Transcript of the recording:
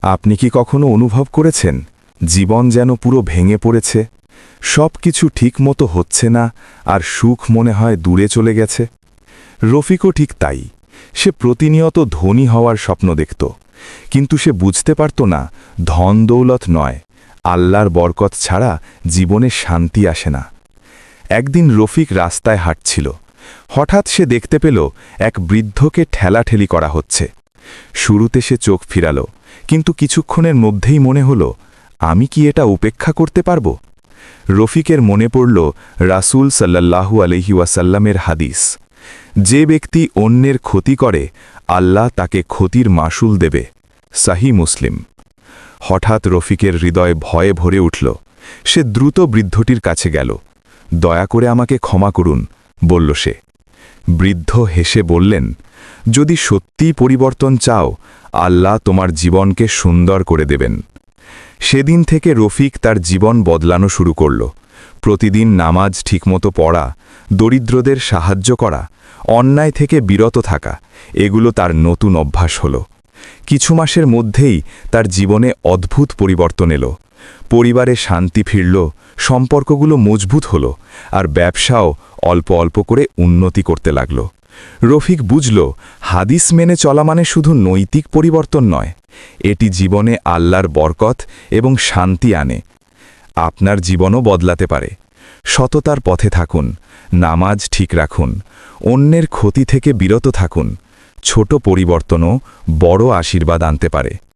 আপনি কি কখনো অনুভব করেছেন জীবন যেন পুরো ভেঙে পড়েছে, সব কিছু ঠিকমতো হচ্ছে না আর সুখ মনে হয় দূরে চলে গেছে? রফিকও ঠিক তাই। সে প্রতিনিয়ত ধনী হওয়ার স্বপ্ন দেখত, কিন্তু সে বুঝতে পারত না ধন দৌলত নয়, আল্লাহর বরকত ছাড়া জীবনে শান্তি আসে না। একদিন রফিক রাস্তায় হাঁটছিল। হঠাৎ সে দেখতে পেল এক বৃদ্ধকে ঠেলাঠেলি করা হচ্ছে। শুরুতে সে চোখ ফিরাল, কিন্তু কিছুক্ষণের মধ্যেই মনে হল, আমি কি এটা উপেক্ষা করতে পারব? রফিকের মনে পড়ল রাসূল সাল্লাল্লাহু আলাইহি ওয়াসাল্লামের হাদিস, যে ব্যক্তি অন্যের ক্ষতি করে আল্লাহ তাকে ক্ষতির মাসুল দেবে। সহিহ মুসলিম। হঠাৎ রফিকের হৃদয় ভয়ে ভরে উঠল। সে দ্রুত বৃদ্ধটির কাছে গেল। দয়া করে আমাকে ক্ষমা করুন, বলল সে। বৃদ্ধ হেসে বললেন, যদি সত্যিই পরিবর্তন চাও, আল্লাহ তোমার জীবনকে সুন্দর করে দেবেন। সেদিন থেকে রফিক তার জীবন বদলানো শুরু করল। প্রতিদিন নামাজ ঠিকমতো পড়া, দরিদ্রদের সাহায্য করা, অন্যায় থেকে বিরত থাকা, এগুলো তার নতুন অভ্যাস হল। কিছু মাসের মধ্যেই তার জীবনে অদ্ভুত পরিবর্তন এলো। পরিবারে শান্তি ফিরল, সম্পর্কগুলো মজবুত হল, আর ব্যবসাও অল্প অল্প করে উন্নতি করতে লাগল। রফিক বুঝল, হাদিস মেনে চলা মানে শুধু নৈতিক পরিবর্তন নয়, এটি জীবনে আল্লাহর বরকত এবং শান্তি আনে। আপনার জীবনও বদলাতে পারে। সততার পথে থাকুন, নামাজ ঠিক রাখুন, অন্যের ক্ষতি থেকে বিরত থাকুন। ছোট পরিবর্তনও বড় আশীর্বাদ আনতে পারে।